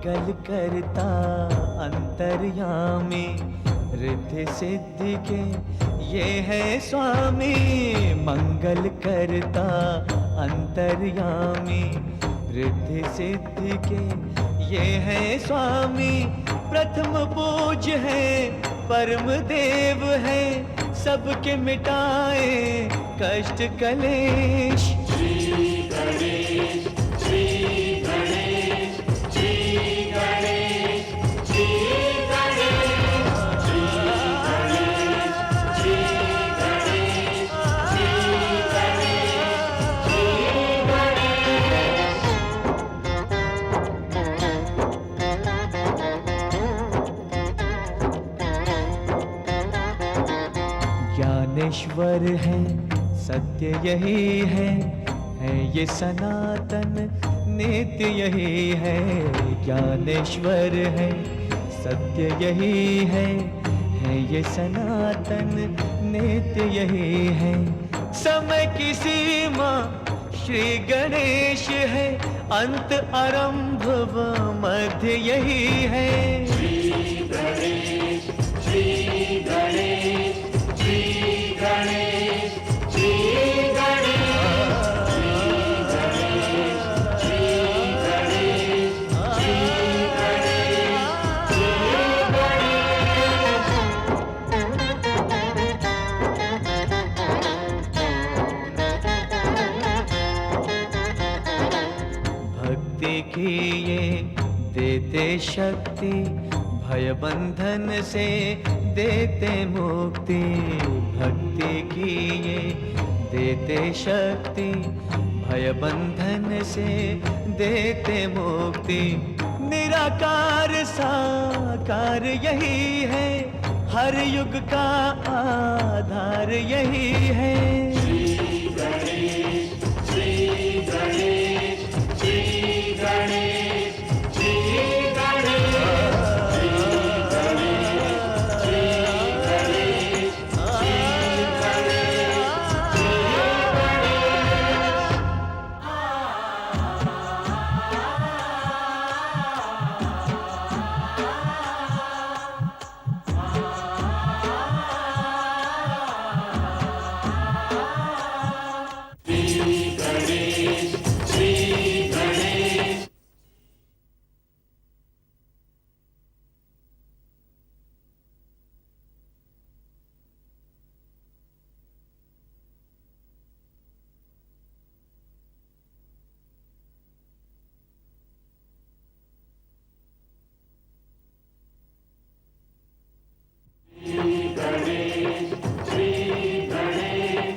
मंगल करता अंतर्यामी, रिद्धि सिद्धि के ये है स्वामी। मंगल करता अंतर्यामी, रिद्धि सिद्धि के ये है स्वामी। प्रथम पूज्य है, परम देव है, सबके मिटाए कष्ट कलेश। श्री गणेश, श्री गणेश, श्री गणेश, श्री गणेश, श्री गणेश, श्री गणेश, श्री गणेश, श्री गणेश। ज्ञानेश्वर है, सत्य यही है ये सनातन नित्य यही है। ज्ञानेश्वर है, सत्य यही है ये सनातन नित्य यही है। समय की सीमा श्री गणेश है, अंत आरंभ व मध्य यही है। श्री गणेश, श्री गणेश, श्री गणेश, श्री गणेश, श्री गणेश, श्री गणेश, श्री गणेश, भक्ति की ये देते शक्ति, भय बंधन से देते मुक्ति। भक्ति की ये देते शक्ति, भय बंधन से देते मुक्ति। निराकार साकार यही है, हर युग का आधार यही है। श्री गणेश, श्री गणेश, श्री गणेश, श्री गणेश, श्री गणेश, श्री गणेश, श्री गणेश, श्री गणेश, श्री गणेश। श्री गणेश, श्री गणेश।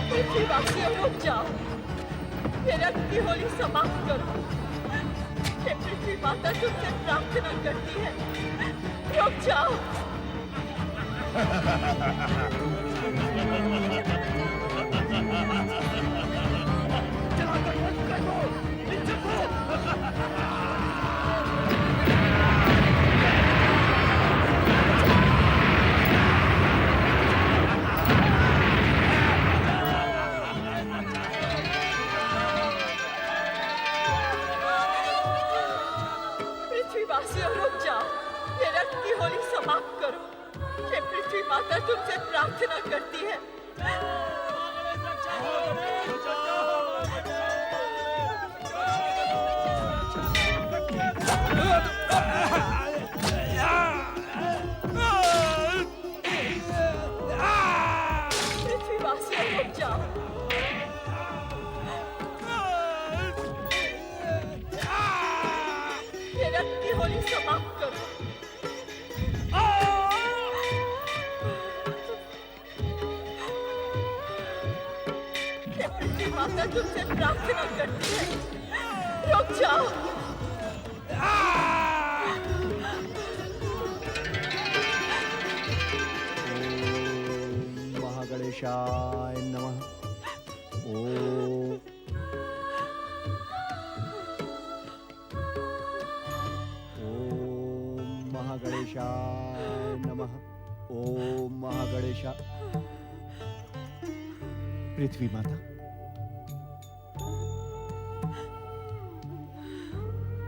पृथ्वीवासियों रुक जाओ, ये रक्त की होली समाप्त करो। ये पृथ्वी माता तुमसे प्रार्थना करती है, रुक जाओ। पृथ्वीवासियों रुक जाओ, ये रक्त की होली समाप्त करो। ये पृथ्वी माता तुमसे प्रार्थना करती है। माता तुमसे प्रार्थना करती है, रुक जाओ। ओम महागणेशाय नमः। ओम महागणेशाय नमः। ओम महागणेशा। पृथ्वी माता,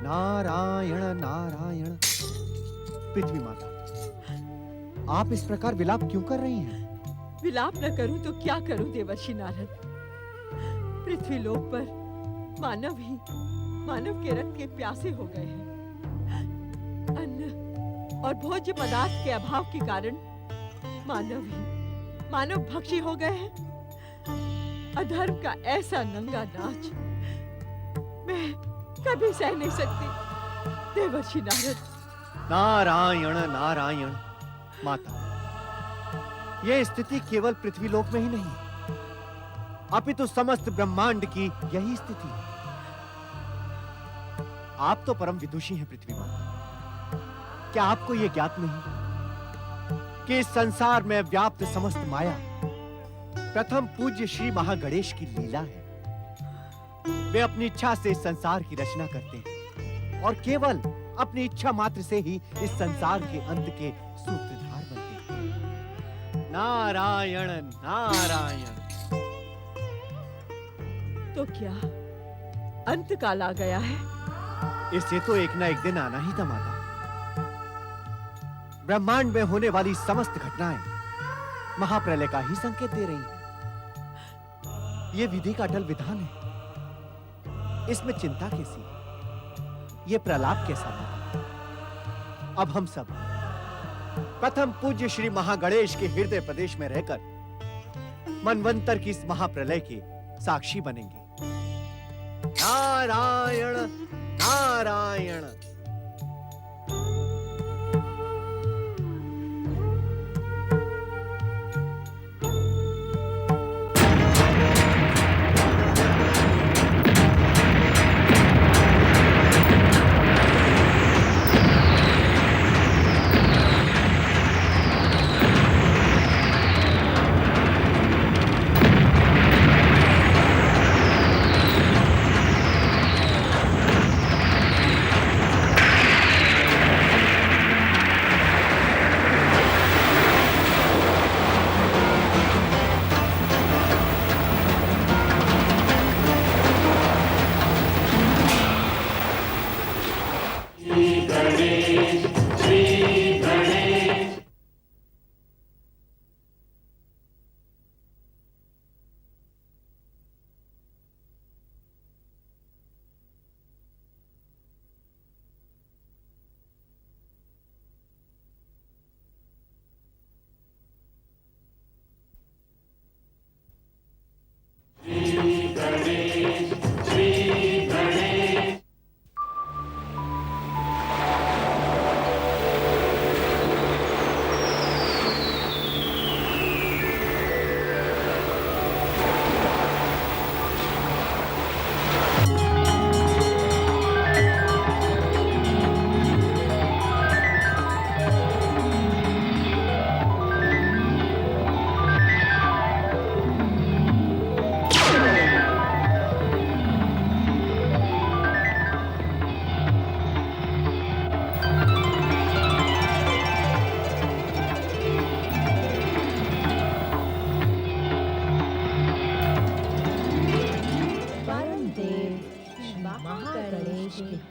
नारायण नारायण। पृथ्वी माता, आप इस प्रकार विलाप क्यों कर रही हैं? विलाप न करूं तो क्या करूं देवर्षि नारद। पृथ्वी लोक पर मानव के रक्त के प्यासे हो गए हैं। अन्न और भोज्य पदार्थ के अभाव के कारण मानव भक्षी हो गए हैं। अधर्म का ऐसा नंगा नाच मैं कभी सह नहीं सकती देवर्षि नारद। नारायण नारायण। माता, यह स्थिति केवल पृथ्वीलोक में ही नहीं, अपितु समस्त ब्रह्मांड की यही स्थिति है। आप तो परम विदुषी हैं पृथ्वी माता। क्या आपको यह ज्ञात नहीं कि इस संसार में व्याप्त समस्त माया प्रथम पूज्य श्री महागणेश की लीला है? वे अपनी इच्छा से इस संसार की रचना करते हैं और केवल अपनी इच्छा मात्र से ही इस संसार के अंत के सूत्रधार बनते हैं। नारायण नारायण। तो क्या अंत काल आ गया है? इससे तो एक ना एक दिन आना ही था माता। ब्रह्मांड में होने वाली समस्त घटनाएं महाप्रलय का ही संकेत दे रही हैं। ये विधि का अटल विधान है, इसमें चिंता कैसी, ये प्रलाप कैसा माता? अब हम सब प्रथम पूज्य श्री महागणेश के हृदय प्रदेश में रहकर मनवंतर की इस महाप्रलय के साक्षी बनेंगे। नारायण नारायण।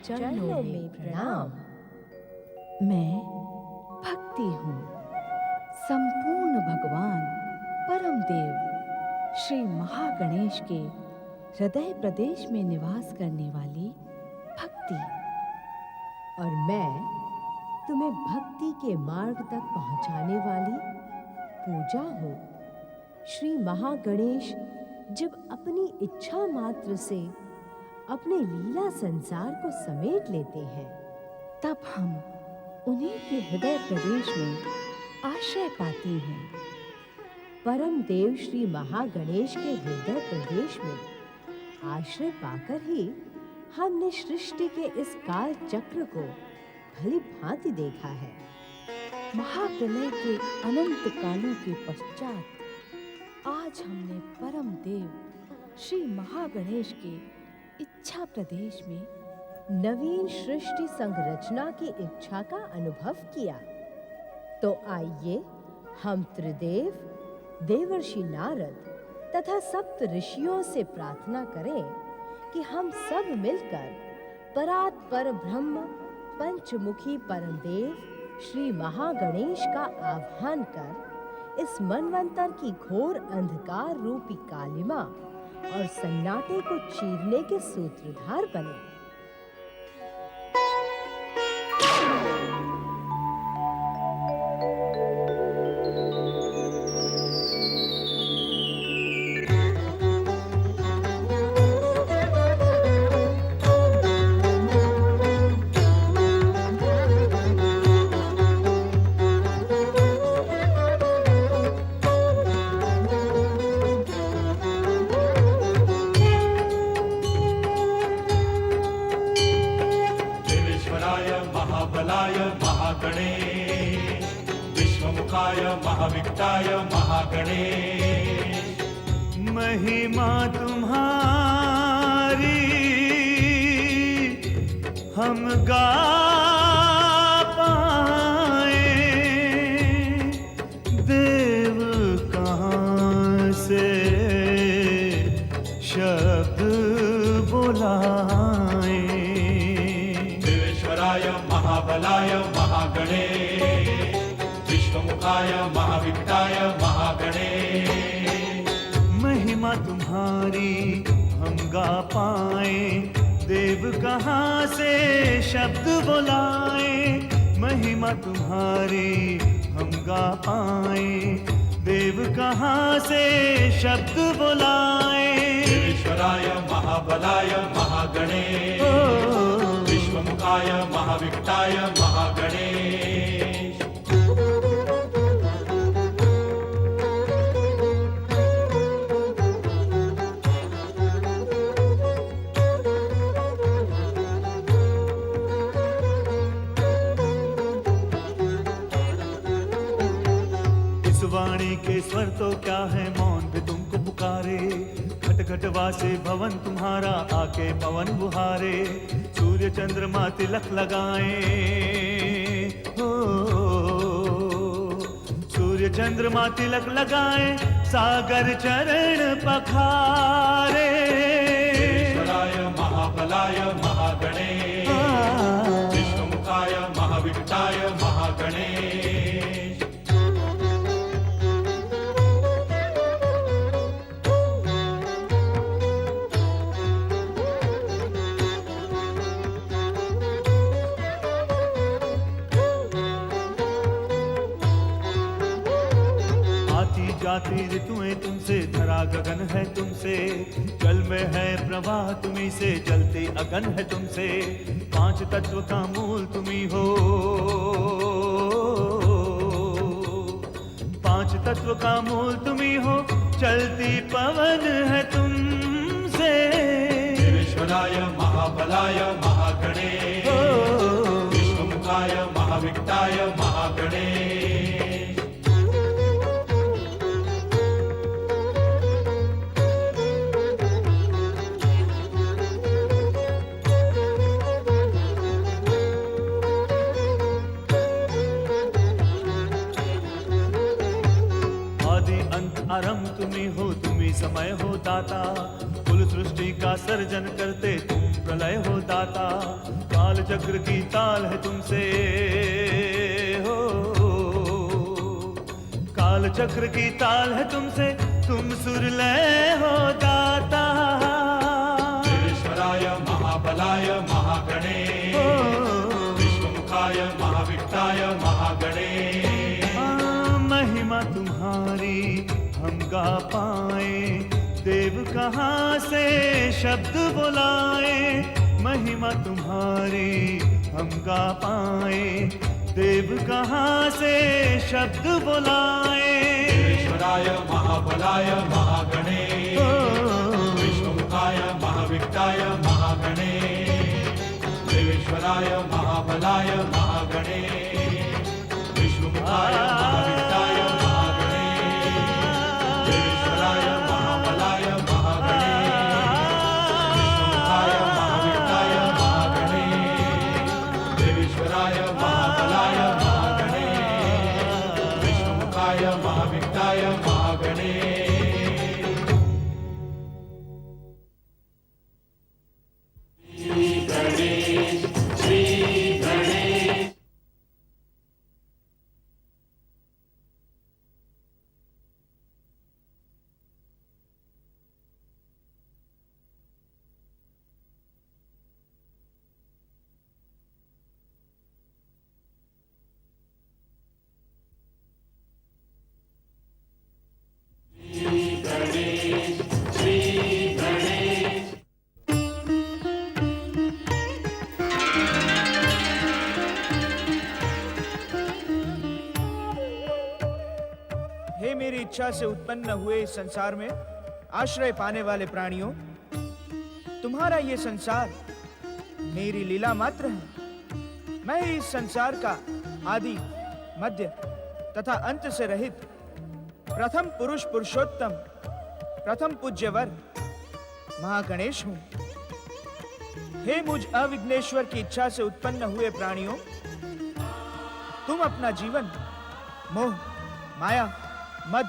चरणों में प्रणाम। मैं भक्ति हूँ, संपूर्ण भगवान परम देव श्री महागणेश के हृदय प्रदेश में निवास करने वाली भक्ति। और मैं तुम्हें भक्ति के मार्ग तक पहुंचाने वाली पूजा हूँ। श्री महागणेश जब अपनी इच्छा मात्र से अपने लीला संसार को समेट लेते हैं, तब हम उन्हीं के हृदय प्रदेश में आश्रय पाती हैं। परम देव श्री महागणेश के हृदय प्रदेश में आश्रय पाकर ही हमने सृष्टि के इस काल चक्र को भली भांति देखा है। महाप्रलय के अनंत कालों के पश्चात आज हमने परम देव श्री महागणेश के इच्छा प्रदेश में नवीन सृष्टि संरचना की इच्छा का अनुभव किया। तो आइए हम त्रिदेव, देवर्षि नारद तथा सप्त ऋषियों से प्रार्थना करें कि हम सब मिलकर परात पर ब्रह्म पंचमुखी परम देव श्री महागणेश का आह्वान कर इस मनवंतर की घोर अंधकार रूपी कालिमा और सन्नाटे को चीरने के सूत्रधार बने। महाबलाय महागणेश, विश्वमुखाय महाविक्टाय महागणेश। महिमा तुम्हारी हम गा पाए, देव कहाँ से शब्द बुलाए। महाबलाय महागणेश, विश्वमुखाय महाविक्टाय महागणेश। महिमा तुम्हारी हम गा पाए, देव कहाँ से शब्द बुलाए। महिमा तुम्हारी हम गा पाए, देव कहाँ से शब्द बुलाए। ईश्वराय महाबलाय महागणेश, विश्वमुखाय महाविक्टाय महागणेश। इस वाणी के स्वर तो क्या है, मौन भी तुमको पुकारे। घट घट वासे भवन तुम्हारा, आके पवन बुहारे। सूर्य चंद्रमा तिलक लगाए, हो सूर्य चंद्रमा तिलक लगाए। सागर चरण पखारे। ईश्वराय महाबलाय महागणेश, विश्वमुखाय महाविक्टाय महागणेश। जाति ऋतुएं तुमसे, धरा गगन है तुमसे। जल में है प्रवाह तुम्ही से, जलते अगन है तुमसे। पांच तत्व का मूल तुम्ही हो, पांच तत्व का मूल तुम्ही हो। चलती पवन है तुमसे। ईश्वराय महाबलाय महागणेश, विश्वमुखाय महाविक्टाय महागणेश। आरंभ तुम्ही हो, तुम्ही समय हो दाता। कुल सृष्टि का सर्जन करते तुम प्रलय हो दाता। काल चक्र की ताल है तुमसे, हो काल चक्र की ताल है तुमसे। तुम सुरलय हो दाता। ईश्वराय महाबलाय महागणेश, विश्वमुखाय महाविक्टाय महागणेश। महिमा तुम्हारी हम गा पाए, देव कहाँ से शब्द बुलाए। महिमा तुम्हारी हम गा पाए, देव कहाँ से शब्द बुलाए। ईश्वराय महाबलाय महागणेश, विश्वमुखाय महाविक्टाय महाबलाय महागणे देवेश्वराय महाबलाय महागणे विष्णुमुखाय महाविष्टाय महागणे देवेश्वराय महाबलाय महागणे विष्णुमुखाय महाविष्टाय महागणे देवेश्वराय महाबलाय महागणे विष्णुमुखाय महाविष्टाय महागणे। हे मेरी इच्छा से उत्पन्न हुए इस संसार में आश्रय पाने वाले प्राणियों, तुम्हारा ये संसार मेरी लीला मात्र है। मैं ही इस संसार का आदि, मध्य तथा अंत से रहित प्रथम पुरुष पुरुषोत्तम, प्रथम पूज्यवर महागणेश हूं। हे मुझ अविघ्नेश्वर की इच्छा से उत्पन्न हुए प्राणियों, तुम अपना जीवन मोह, माया, मद,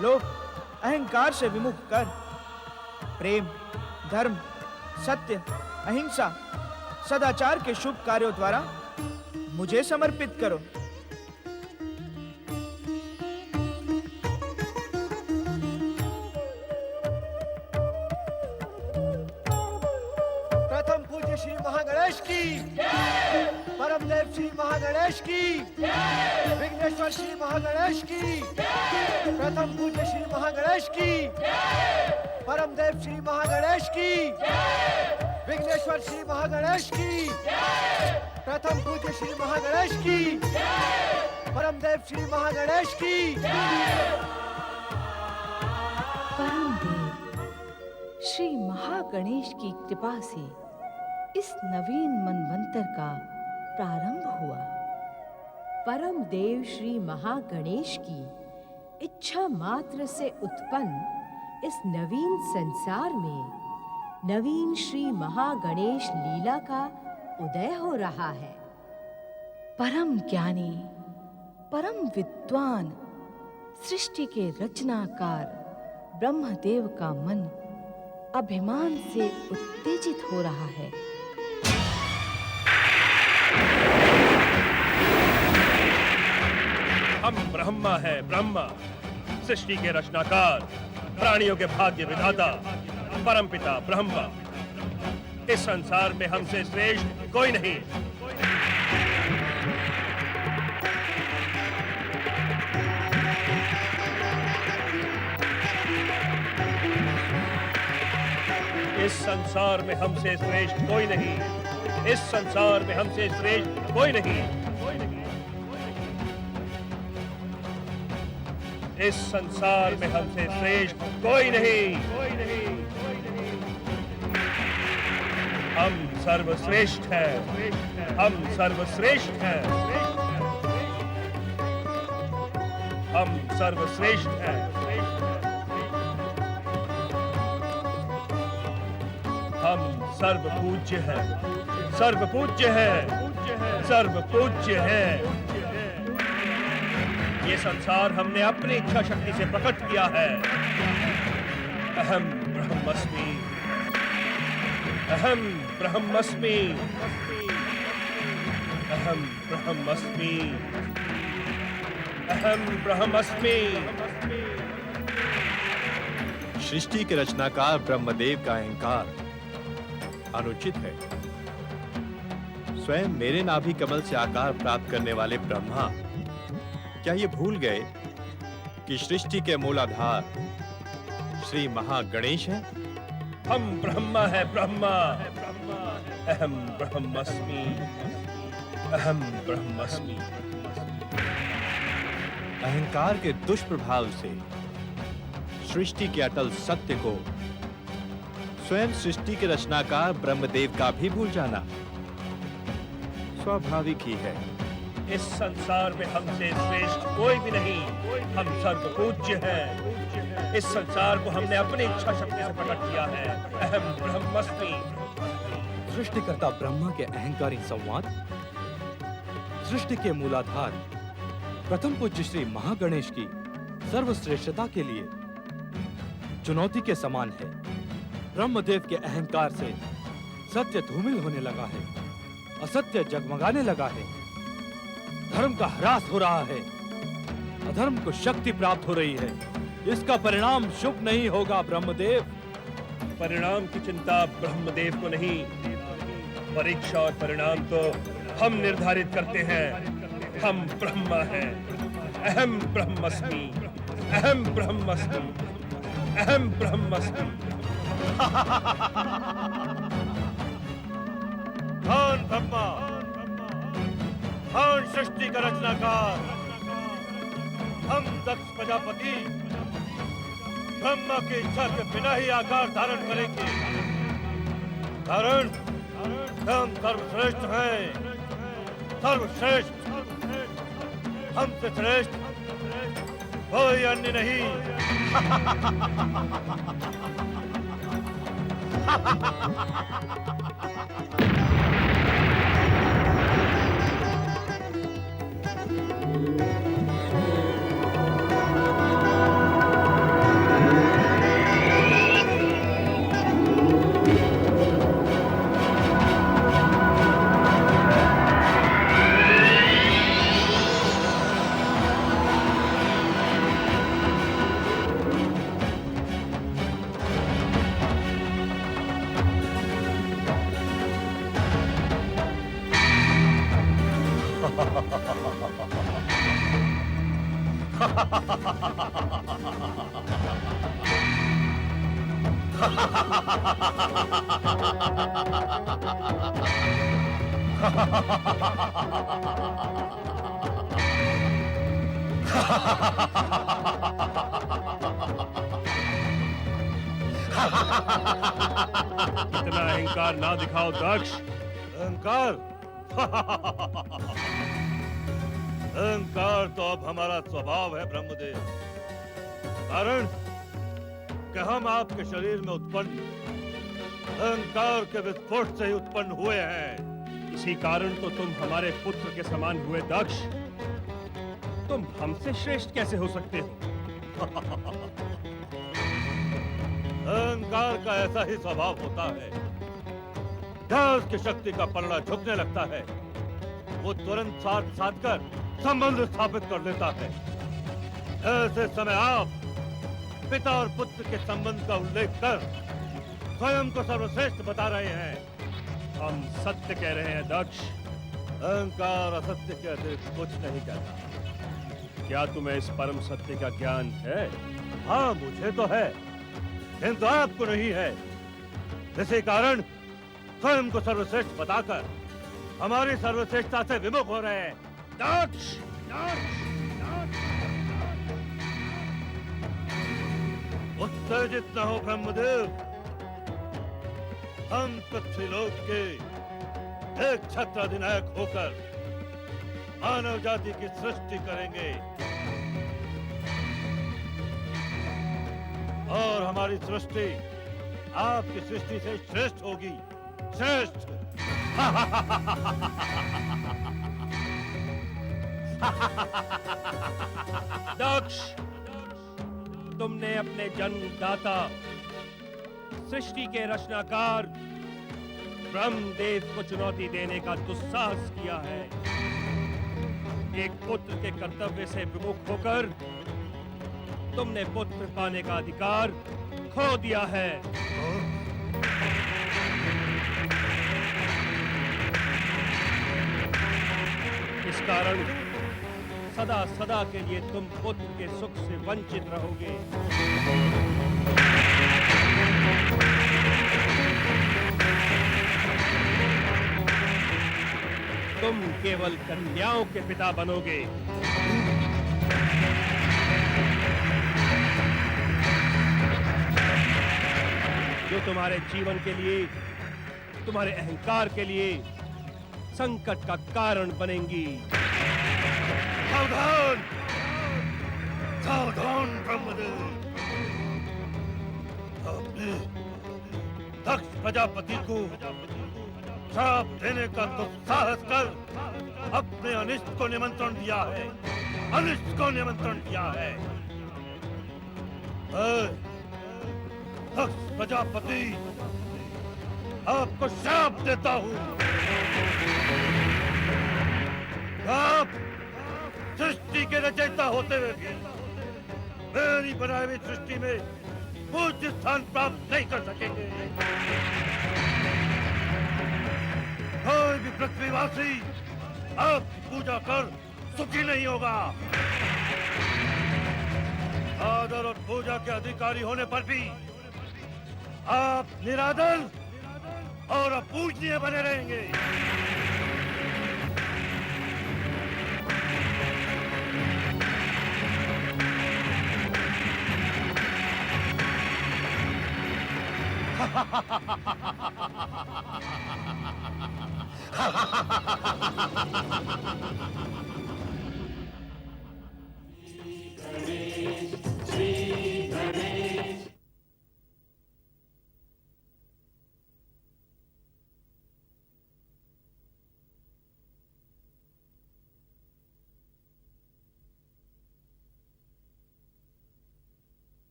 लोभ, अहंकार से विमुख कर प्रेम, धर्म, सत्य, अहिंसा, सदाचार के शुभ कार्यों द्वारा मुझे समर्पित करो। प्रथम पूज्य श्री महागणेश की, परम देव श्री महागणेश की, विघ्नेश्वर श्री महागणेश की, प्रथम पूज्य श्री महागणेश की, परम देव श्री महागणेश की, विघ्नेश्वर श्री महागणेश की, प्रथम पूज्य श्री महागणेश की, परम देव श्री महागणेश की। परम देव श्री महागणेश की कृपा से इस नवीन मनवंतर का प्रारंभ हुआ। परम देव श्री महागणेश की इच्छा मात्र से उत्पन्न इस नवीन संसार में नवीन श्री महागणेश लीला का उदय हो रहा है। परम ज्ञानी, परम विद्वान, सृष्टि के रचनाकार ब्रह्मदेव का मन अभिमान से उत्तेजित हो रहा है। हम ब्रह्मा है, ब्रह्मा, सृष्टि के रचनाकार, प्राणियों के भाग्य विधाता, परमपिता ब्रह्मा। इस संसार में हमसे श्रेष्ठ कोई नहीं। इस संसार में हमसे श्रेष्ठ कोई नहीं। इस संसार में हमसे श्रेष्ठ कोई नहीं। इस संसार में हमसे श्रेष्ठ कोई नहीं। हम सर्वश्रेष्ठ हैं। हम सर्वश्रेष्ठ हैं। हम सर्वश्रेष्ठ हैं। हम सर्वपूज्य हैं। सर्वपूज्य हैं। सर्वपूज्य हैं। ये संसार हमने अपनी इच्छा शक्ति से प्रकट किया है। अहम ब्रह्मस्मि। अहम ब्रह्मस्मि। अहम ब्रह्मस्मि। अहम ब्रह्मस्मि। सृष्टि के रचनाकार ब्रह्मदेव का अहंकार अनुचित है। स्वयं मेरे नाभि कमल से आकार प्राप्त करने वाले ब्रह्मा क्या ये भूल गए कि सृष्टि के मूलाधार श्री महागणेश हैं? हम ब्रह्मा है, ब्रह्मा। अहम ब्रह्मस्मि। अहम ब्रह्मस्मि। अहंकार के दुष्प्रभाव से सृष्टि के अटल सत्य को स्वयं सृष्टि के रचनाकार ब्रह्मदेव का भी भूल जाना स्वाभाविक ही है। इस संसार में हमसे श्रेष्ठ कोई भी नहीं। हम सर्वपूज्य हैं। इस संसार को हमने अपनी इच्छा शक्ति से प्रकट किया है। अहम ब्रह्मस्मि। सृष्टिकर्ता ब्रह्मा के अहंकारी संवाद सृष्टि के मूलाधार प्रथम पूज्य श्री महागणेश की सर्वश्रेष्ठता के लिए चुनौती के समान है। ब्रह्मदेव के अहंकार से सत्य धूमिल होने लगा है, असत्य जगमगाने लगा है, धर्म का ह्रास हो रहा है, अधर्म को शक्ति प्राप्त हो रही है। इसका परिणाम शुभ नहीं होगा ब्रह्मदेव। परिणाम की चिंता ब्रह्मदेव को नहीं, परीक्षा और परिणाम तो हम निर्धारित करते हैं। हम ब्रह्मा हैं। अहम ब्रह्मस्मि, अहम ब्रह्मस्मि, अहम ब्रह्मस्मि। कौन ब्रह्मा? कौन सृष्टि का रचनाकार? हम दक्ष प्रजापति ब्रह्मा की इच्छा के बिना ही आकार धारण करेंगे। कारण हम सर्वश्रेष्ठ हैं, सर्वश्रेष्ठ। हमसे श्रेष्ठ कोई अन्य नहीं। इतना अहंकार ना दिखाओ दक्ष। अहंकार? अहंकार तो अब हमारा स्वभाव है ब्रह्मदेव। कारण कि हम आपके शरीर में उत्पन्न अहंकार के विस्फोट से ही उत्पन्न हुए हैं। इसी कारण तो तुम हमारे पुत्र के समान हुए दक्ष। तुम हमसे श्रेष्ठ कैसे हो सकते हो? अहंकार का ऐसा ही स्वभाव होता है। जहाँ उसकी शक्ति का पलड़ा झुकने लगता है, वो तुरंत साथ साधकर संबंध स्थापित कर लेता है। ऐसे समय आप पिता और पुत्र के संबंध का उल्लेख कर स्वयं को सर्वश्रेष्ठ बता रहे हैं। हम सत्य कह रहे हैं दक्ष। अहंकार असत्य के अतिरिक्त कुछ नहीं कहता। क्या तुम्हें इस परम सत्य का ज्ञान है? हाँ, मुझे तो है, किंतु आपको नहीं है। इसी कारण स्वयं को सर्वश्रेष्ठ बताकर हमारी सर्वश्रेष्ठता से विमुख हो रहे हैं। दक्ष! उत्तेजित न हो ब्रह्मदेव। हम पृथ्वीलोक के एक छत्र अधिनायक होकर मानव जाति की सृष्टि करेंगे और हमारी सृष्टि आपकी सृष्टि से श्रेष्ठ होगी। श्रेष्ठ। दक्ष, तुमने अपने जन्मदाता सृष्टि के रचनाकार ब्रह्मदेव को चुनौती देने का दुस्साहस किया है। एक पुत्र के कर्तव्य से विमुख होकर तुमने पुत्र पाने का अधिकार खो दिया है। इस कारण सदा सदा के लिए तुम पुत्र के सुख से वंचित रहोगे। तुम केवल कन्याओं के पिता बनोगे। जो जो तुम्हारे जीवन के लिए, तुम्हारे अहंकार के लिए संकट का कारण बनेंगी। सावधान, सावधान ब्रह्मदेव। आपने दक्ष प्रजापति को श्राप देने का दुस्साहस कर अपने अनिष्ट को निमंत्रण दिया है, अनिष्ट को निमंत्रण दिया है। दक्ष प्रजापति, आपको श्राप देता हूं। आप सृष्टि के रचयिता होते हुए भी मेरी बनाई हुई सृष्टि में पूज्य स्थान प्राप्त नहीं कर सकेंगे। कोई भी पृथ्वीवासी आपकी पूजा कर सुखी नहीं होगा। आदर और पूजा के अधिकारी होने पर भी आप निरादर और अपूजनीय बने रहेंगे।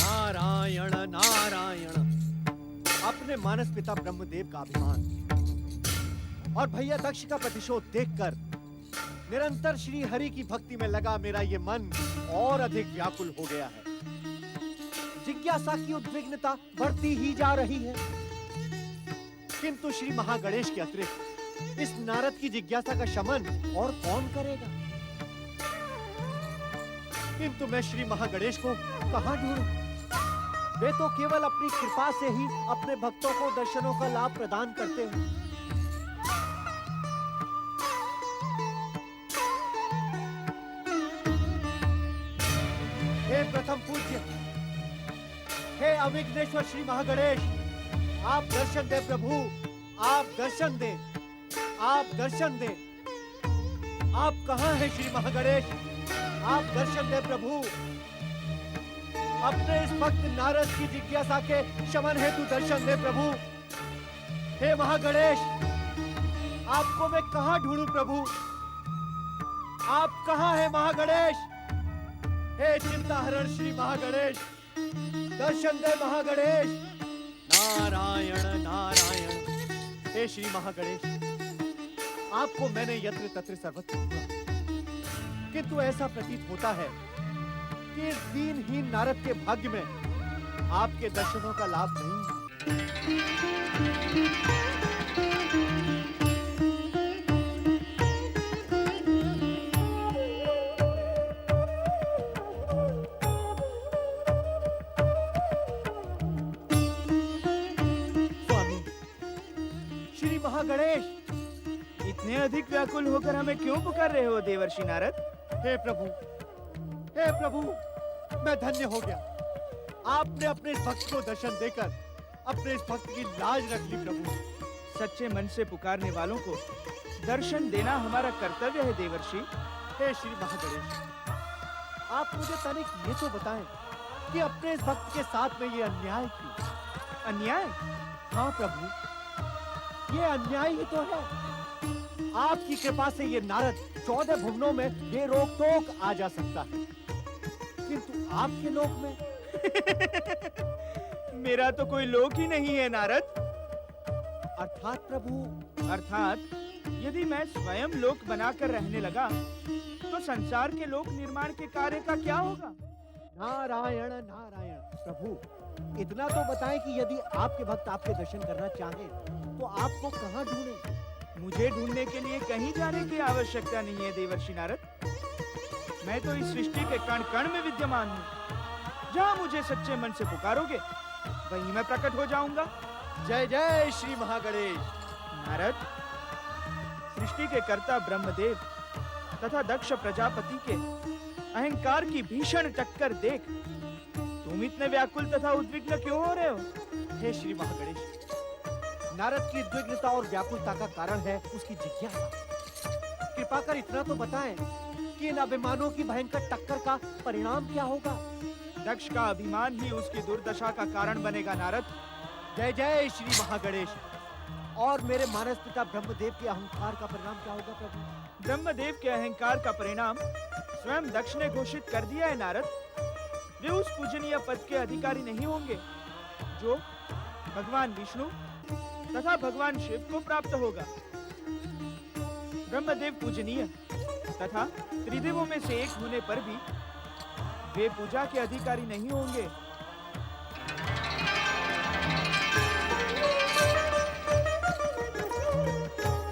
नारायण नारायण। अपने मानस पिता ब्रह्मदेव का अभिमान और भैया दक्ष का प्रतिशोध देखकर निरंतर श्री हरि की भक्ति में लगा मेरा ये मन और अधिक व्याकुल हो गया है। जिज्ञासा की उद्विग्नता बढ़ती ही जा रही है, किंतु श्री महागणेश के अतिरिक्त इस नारद की जिज्ञासा का शमन और कौन करेगा? किंतु मैं श्री महागणेश को कहां ढूंढूं? वे तो केवल अपनी कृपा से ही अपने भक्तों को दर्शनों का लाभ प्रदान करते हैं। हे प्रथम पूज्य, हे अविघ्नेश्वर श्री महागणेश, आप दर्शन दे प्रभु, आप दर्शन दे, आप दर्शन दे। आप कहां हैं श्री महागणेश? आप दर्शन दे प्रभु। अपने इस भक्त नारद की जिज्ञासा के शमन हेतु दर्शन दे प्रभु। हे महागणेश, आपको मैं कहां ढूंढूं प्रभु? आप कहां हैं महागणेश? हे चिंताहरण श्री महागणेश, दर्शन दे महागणेश। नारायण नारायण। हे श्री महागणेश, आपको मैंने यत्र तत्र सर्वत्र ढूंढा, किंतु ऐसा प्रतीत होता है कि इस दीनहीन नारद के भाग्य में आपके दर्शनों का लाभ नहीं। स्वामी श्री महागणेश, इतने अधिक व्याकुल होकर हमें क्यों पुकार रहे हो देवर्षि नारद? हे प्रभु, हे प्रभु, मैं धन्य हो गया। आपने अपने इस भक्त को दर्शन देकर अपने इस भक्त की लाज रख ली प्रभु। सच्चे मन से पुकारने वालों को दर्शन देना हमारा कर्तव्य है देवर्षि। हे श्री महागणेश, आप मुझे तनिक ये तो बताएं कि अपने इस भक्त के साथ में ये अन्याय क्यों? अन्याय? हाँ प्रभु, ये अन्याय ही तो है। आपकी कृपा से ये नारद 14 भुवनों में बेरोक टोक आ जा सकता है, किंतु आपके लोक में मेरा तो कोई लोक ही नहीं है नारद। अर्थात प्रभु? अर्थात यदि मैं स्वयं लोक बनाकर रहने लगा तो संसार के लोक निर्माण के कार्य का क्या होगा? नारायण नारायण। प्रभु, इतना तो बताएं कि यदि आपके भक्त आपके दर्शन करना चाहें तो आपको कहां ढूंढें? मुझे ढूंढने के लिए कहीं जाने की आवश्यकता नहीं है देवर्षि नारद। मैं तो इस सृष्टि के कण कण में विद्यमान हूँ। जहाँ मुझे सच्चे मन से पुकारोगे वहीं मैं प्रकट हो जाऊंगा। जय जय श्री महागणेश। नारद, सृष्टि के कर्ता ब्रह्मदेव तथा दक्ष प्रजापति के अहंकार की भीषण टक्कर देख तुम इतने व्याकुल तथा उद्विग्न क्यों हो रहे हो? हे श्री महागणेश, नारद की उद्विग्नता और व्याकुलता का कारण है उसकी जिज्ञासा। कृपा कर इतना तो बताएं कि इन अभिमानों की भयंकर टक्कर का परिणाम क्या होगा? दक्ष का अभिमान ही उसकी दुर्दशा का कारण बनेगा नारद। जय जय श्री महागणेश। और मेरे मानस पिता ब्रह्मदेव के अहंकार का परिणाम क्या होगा प्रभु? ब्रह्मदेव के अहंकार का परिणाम स्वयं दक्ष ने घोषित कर दिया है नारद। वे उस पूजनीय पद के अधिकारी नहीं होंगे जो भगवान विष्णु तथा भगवान शिव को प्राप्त होगा। ब्रह्मदेव पूजनीय तथा त्रिदेवों में से एक होने पर भी वे पूजा के अधिकारी नहीं होंगे।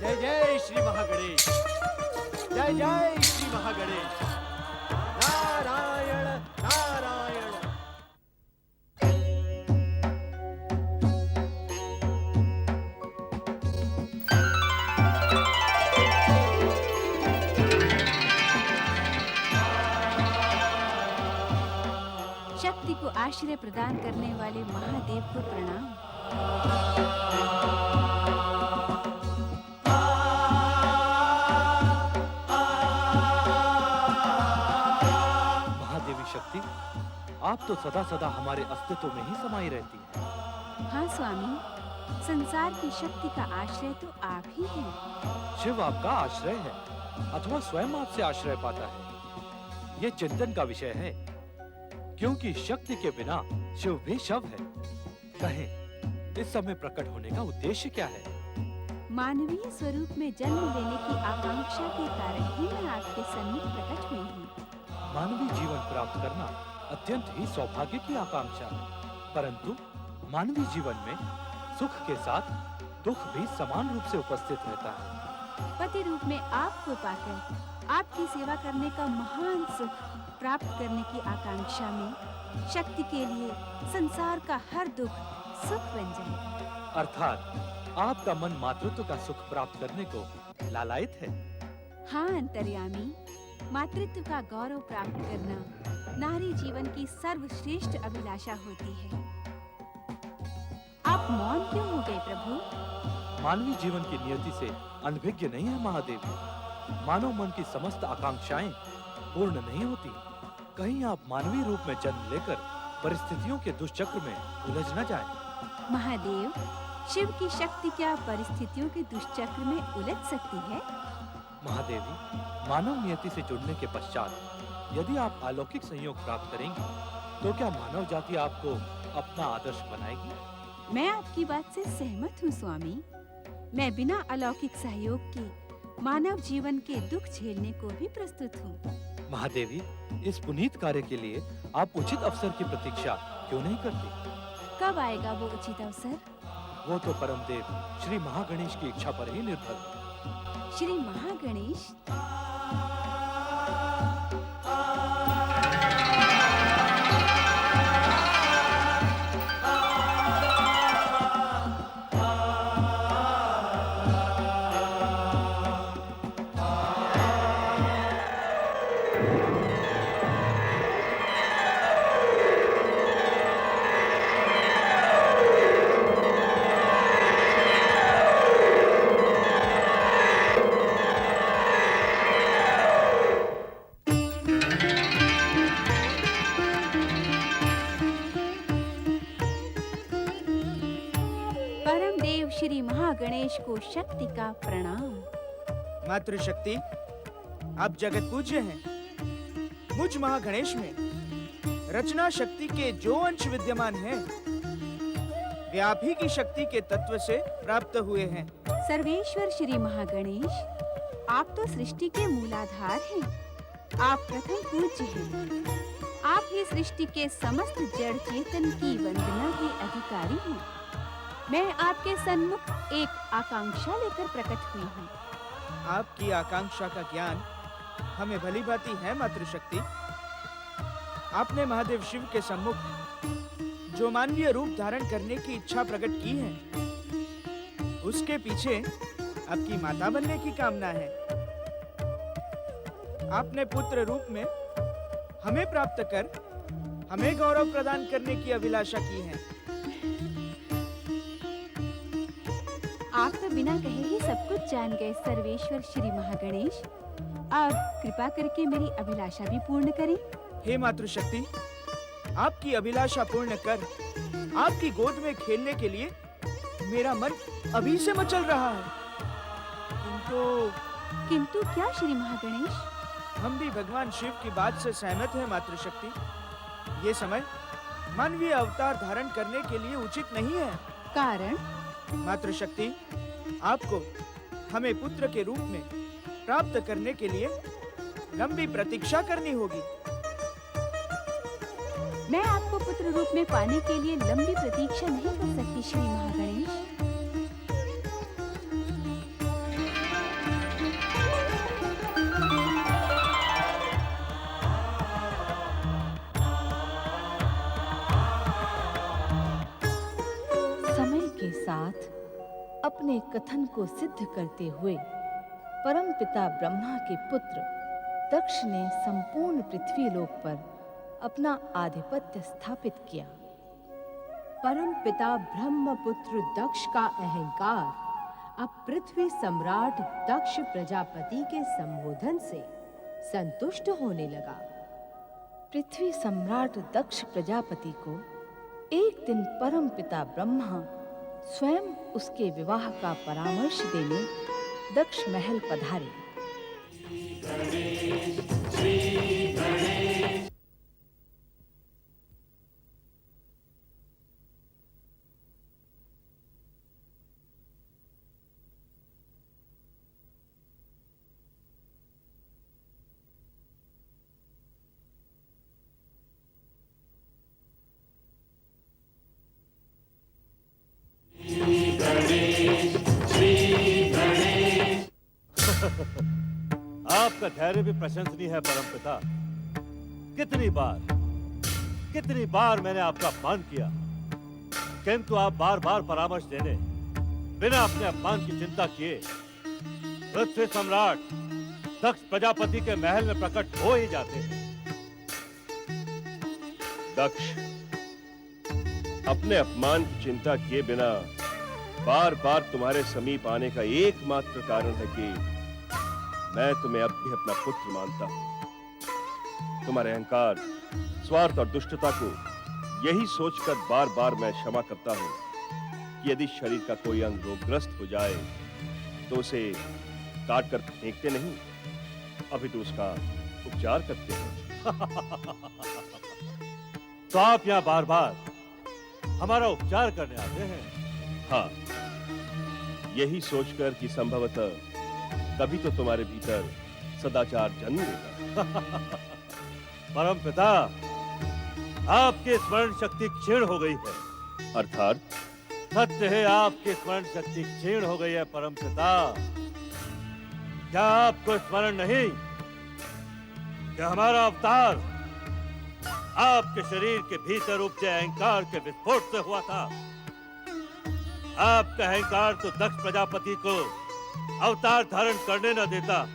जय जय श्री महागणेश। जय जय श्री महागणेश। नारायण नारायण। शक्ति को आश्रय प्रदान करने वाले महादेव को प्रणाम। महादेवी शक्ति, आप तो सदा सदा हमारे अस्तित्व में ही समाई रहती हैं। हाँ स्वामी, संसार की शक्ति का आश्रय तो आप ही हैं। शिव आपका आश्रय है अथवा स्वयं आपसे आश्रय पाता है, ये चिंतन का विषय है। क्योंकि शक्ति के बिना शिव भी शव है। कहें, इस समय प्रकट होने का उद्देश्य क्या है? मानवीय स्वरूप में जन्म लेने की आकांक्षा के कारण ही मैं आपके सन्मुख प्रकट हुई हूँ। मानवीय जीवन प्राप्त करना अत्यंत ही सौभाग्य की आकांक्षा है, परंतु मानवीय जीवन में सुख के साथ दुख भी समान रूप से उपस्थित रहता है। पति रूप में आपको पाकर आपकी सेवा करने का महान सुख प्राप्त करने की आकांक्षा में शक्ति के लिए संसार का हर दुख सुख बन जाए। अर्थात आपका मन मातृत्व का सुख प्राप्त करने को लालायित है। हाँ अंतर्यामी, मातृत्व का गौरव प्राप्त करना नारी जीवन की सर्वश्रेष्ठ अभिलाषा होती है। आप मौन क्यों हो गए प्रभु? मानवीय जीवन की नियति से अनभिज्ञ नहीं है महादेवी। मानव मन की समस्त आकांक्षाएं पूर्ण नहीं होती। कहीं आप मानवीय रूप में जन्म लेकर परिस्थितियों के दुष्चक्र में उलझ न जाएं। महादेव, शिव की शक्ति क्या परिस्थितियों के दुष्चक्र में उलझ सकती है? महादेवी, मानव नियति से जुड़ने के पश्चात यदि आप अलौकिक संयोग प्राप्त करेंगी, तो क्या मानव जाति आपको अपना आदर्श बनाएगी? मैं आपकी बात से सहमत हूँ स्वामी। मैं बिना अलौकिक सहयोग के मानव जीवन के दुख झेलने को भी प्रस्तुत हूँ। महादेवी, इस पुनीत कार्य के लिए आप उचित अवसर की प्रतीक्षा क्यों नहीं करती? कब आएगा वो उचित अवसर? वो तो परमदेव श्री महागणेश की इच्छा पर ही निर्भर है। श्री महागणेश? श्री महागणेश को शक्ति का प्रणाम। मातृशक्ति, आप जगत पूज्य हैं। मुझ महागणेश में रचना शक्ति के जो अंश विद्यमान हैं, वे आप ही की शक्ति के तत्व से प्राप्त हुए हैं। सर्वेश्वर श्री महागणेश, आप तो सृष्टि के मूलाधार हैं। आप प्रथम पूज्य हैं। आप ही सृष्टि के समस्त जड़ चेतन की वंदना के अधिकारी हैं। मैं आपके सन्मुख एक आकांक्षा लेकर प्रकट हुई हूँ। आपकी आकांक्षा का ज्ञान हमें भली भांति है मातृशक्ति। आपने महादेव शिव के सम्मुख जो मानवीय रूप धारण करने की इच्छा प्रकट की है, उसके पीछे आपकी माता बनने की कामना है। आपने पुत्र रूप में हमें प्राप्त कर हमें गौरव प्रदान करने की अभिलाषा की है। आप तो बिना कहे ही सब कुछ जान गए सर्वेश्वर श्री महागणेश। आप कृपा करके मेरी अभिलाषा भी पूर्ण करें। हे मातृशक्ति, आपकी अभिलाषा पूर्ण कर आपकी गोद में खेलने के लिए मेरा मन अभी से मचल रहा है। किंतु क्या श्री महागणेश? हम भी भगवान शिव की बात से सहमत हैं मातृशक्ति। ये समय मानवीय अवतार धारण करने के लिए उचित नहीं है। कारण? मातृशक्ति, आपको हमें पुत्र के रूप में प्राप्त करने के लिए लंबी प्रतीक्षा करनी होगी। मैं आपको पुत्र रूप में पाने के लिए लंबी प्रतीक्षा नहीं कर सकती श्री महागणेश। समय के साथ अपने कथन को सिद्ध करते हुए परमपिता ब्रह्मा के पुत्र दक्ष ने संपूर्ण पृथ्वी लोक पर अपना आधिपत्य स्थापित किया। परम पिता ब्रह्मपुत्र दक्ष का अहंकार अब पृथ्वी सम्राट दक्ष प्रजापति के संबोधन से संतुष्ट होने लगा। पृथ्वी सम्राट दक्ष प्रजापति को एक दिन परम पिता ब्रह्मा स्वयं उसके विवाह का परामर्श देने दक्ष महल पधारे। आपका धैर्य भी प्रशंसनीय है परमपिता। कितनी बार मैंने आपका अपमान किया, किंतु आप बार बार परामर्श देने बिना अपने अपमान की चिंता किए पृथ्वी सम्राट दक्ष प्रजापति के महल में प्रकट हो ही जाते हैं। दक्ष, अपने अपमान की चिंता किए बिना बार बार तुम्हारे समीप आने का एकमात्र कारण है कि मैं तुम्हें अब भी अपना पुत्र मानता हूं। तुम्हारे अहंकार, स्वार्थ और दुष्टता को यही सोचकर बार बार मैं क्षमा करता हूं कि यदि शरीर का कोई अंग रोगग्रस्त हो जाए तो उसे काट कर फेंकते नहीं, अभी तो उसका उपचार करते हैं। तो आप यहाँ बार बार हमारा उपचार करने आते हैं? हाँ, यही सोचकर कि संभवतः कभी तो तुम्हारे भीतर सदाचार जन्म लेगा। परमपिता, आपकी स्मरण शक्ति क्षीण हो गई है। अर्थात? सत्य है, आपकी स्मरण शक्ति क्षीण हो गई है परमपिता। क्या आपको स्मरण नहीं कि हमारा अवतार आपके शरीर के भीतर उपजे अहंकार के विस्फोट से हुआ था? आपका अहंकार तो दक्ष प्रजापति को अवतार धारण करने न देता,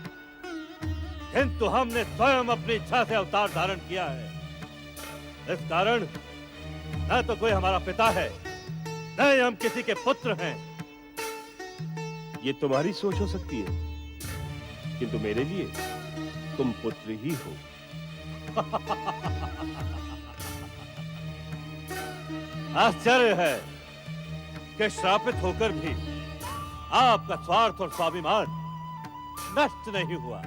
किंतु हमने स्वयं अपनी इच्छा से अवतार धारण किया है। इस कारण न तो कोई हमारा पिता है, न ही हम किसी के पुत्र हैं। ये तुम्हारी सोच हो सकती है, किंतु मेरे लिए तुम पुत्र ही हो। आश्चर्य है कि श्रापित होकर भी आपका स्वार्थ और स्वाभिमान नष्ट नहीं हुआ।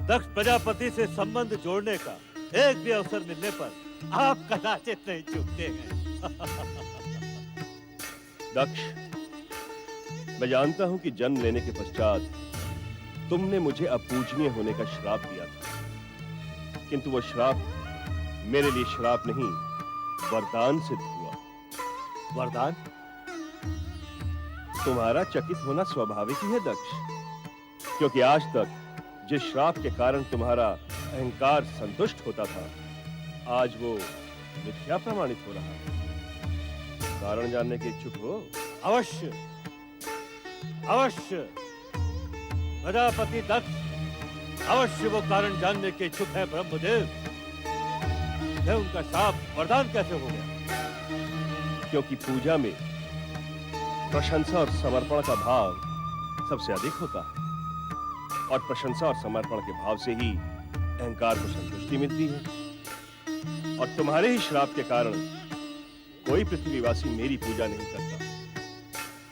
दक्ष प्रजापति से संबंध जोड़ने का एक भी अवसर मिलने पर आप कदाचित नहीं चूकते हैं। दक्ष, मैं जानता हूं कि जन्म लेने के पश्चात तुमने मुझे अपूजनीय होने का श्राप दिया था, किंतु वो श्राप मेरे लिए श्राप नहीं, वरदान सिद्ध हुआ। वरदान? तुम्हारा चकित होना स्वाभाविक ही है दक्ष, क्योंकि आज तक जिस श्राप के कारण तुम्हारा अहंकार संतुष्ट होता था, आज वो मिथ्या प्रमाणित हो रहा है। कारण जानने के इच्छुक हो? अवश्य। अवश्य प्रजापति दक्ष अवश्य वो कारण जानने के इच्छुक है ब्रह्मदेव। यह उनका शाप वरदान कैसे हो गया? क्योंकि पूजा में प्रशंसा और समर्पण का भाव सबसे अधिक होता है, और प्रशंसा और समर्पण के भाव से ही अहंकार को संतुष्टि मिलती है। और तुम्हारे ही श्राप के कारण कोई पृथ्वीवासी मेरी पूजा नहीं करता,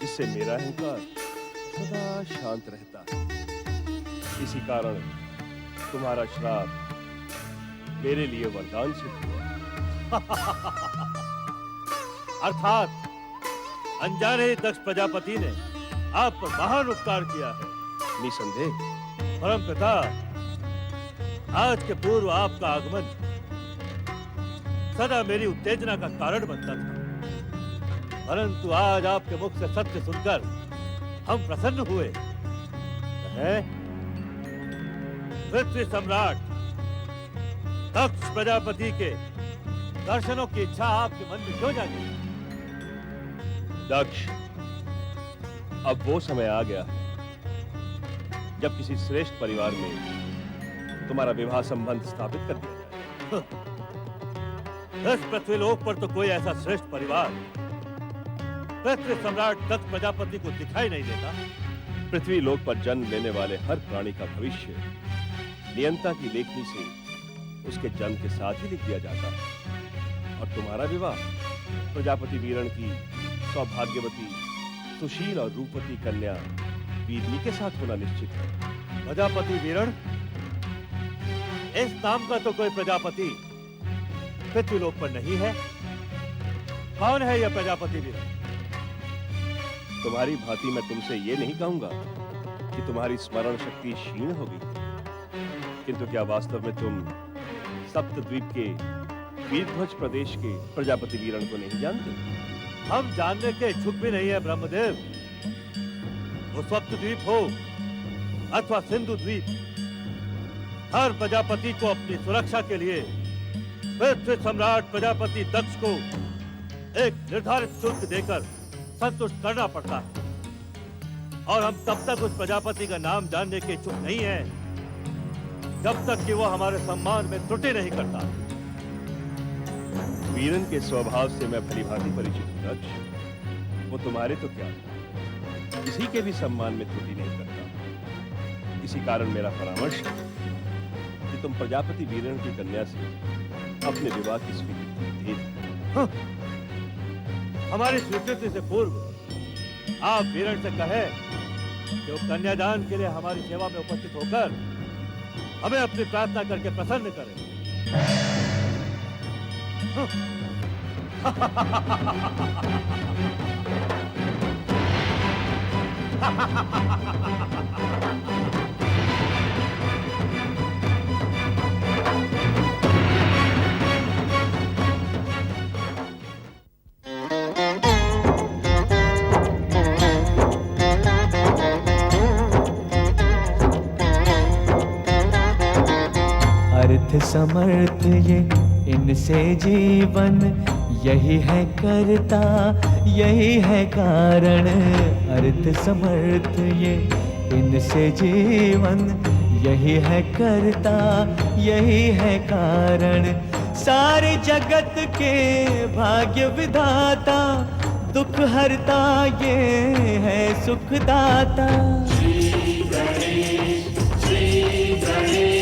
जिससे मेरा अहंकार सदा शांत रहता है। इसी कारण तुम्हारा श्राप मेरे लिए वरदान सिद्ध हुआ। अर्थात अनजाने ही दक्ष प्रजापति ने आप पर महान उपकार किया है। निसंदेह। परम पिता, आज के पूर्व आपका आगमन सदा मेरी उत्तेजना का कारण बनता था, परंतु आज आपके मुख से सत्य सुनकर हम प्रसन्न हुए। पृथ्वी सम्राट दक्ष प्रजापति के दर्शनों की इच्छा आपके मन में क्यों जागी? दक्ष, अब वो समय आ गया है जब किसी श्रेष्ठ परिवार में तुम्हारा विवाह संबंध स्थापित कर दिया जाए। इस पृथ्वीलोक पर तो कोई ऐसा श्रेष्ठ परिवार पृथ्वी सम्राट दक्ष प्रजापति को दिखाई नहीं देता। पृथ्वी लोक पर जन्म लेने वाले हर प्राणी का भविष्य नियंता की लेखनी से उसके जन्म के साथ ही लिख दिया जाता है। और तुम्हारा विवाह प्रजापति वीरण की सौभाग्यवती, सुशील और रूपवती कन्या वीरनी के साथ होना निश्चित है। प्रजापति वीरण? इस नाम का तो कोई प्रजापति पृथ्वीलोक पर नहीं है। कौन है यह प्रजापति वीरण? तुम्हारी भांति मैं तुमसे ये नहीं कहूंगा कि तुम्हारी स्मरण शक्ति क्षीण हो गई, किंतु क्या वास्तव में तुम सप्तद्वीप के वीरध्वज प्रदेश के प्रजापति वीरण को नहीं जानते? हम जानने के इच्छुक भी नहीं है ब्रह्मदेव। वो सप्तद्वीप हो अथवा सिंधु द्वीप, हर प्रजापति को अपनी सुरक्षा के लिए पृथ्वी सम्राट प्रजापति दक्ष को एक निर्धारित शुल्क देकर संतुष्ट करना पड़ता है। और हम तब तक उस प्रजापति का नाम जानने के इच्छुक नहीं हैं जब तक कि वो हमारे सम्मान में त्रुटि नहीं करता। वीरन के स्वभाव से मैं भली भांति परिचित हूं दक्ष। वो तुम्हारे तो क्या, किसी के भी सम्मान में त्रुटि नहीं करता। इसी कारण मेरा परामर्श है कि तुम प्रजापति वीरन की कन्या से अपने विवाह की स्वीकृति दे दो। हमारी स्वीकृति से पूर्व आप वीरण से कहे कि वो कन्यादान के लिए हमारी सेवा में उपस्थित होकर हमें अपनी प्रार्थना करके प्रसन्न करें। अर्थ समर्थ ये इनसे जीवन, यही है करता यही है कारण। अर्थ समर्थ ये इनसे जीवन, यही है करता यही है कारण। सारे जगत के भाग्य विधाता, दुख हरता ये है सुखदाता। श्री गणेश, श्री गणेश।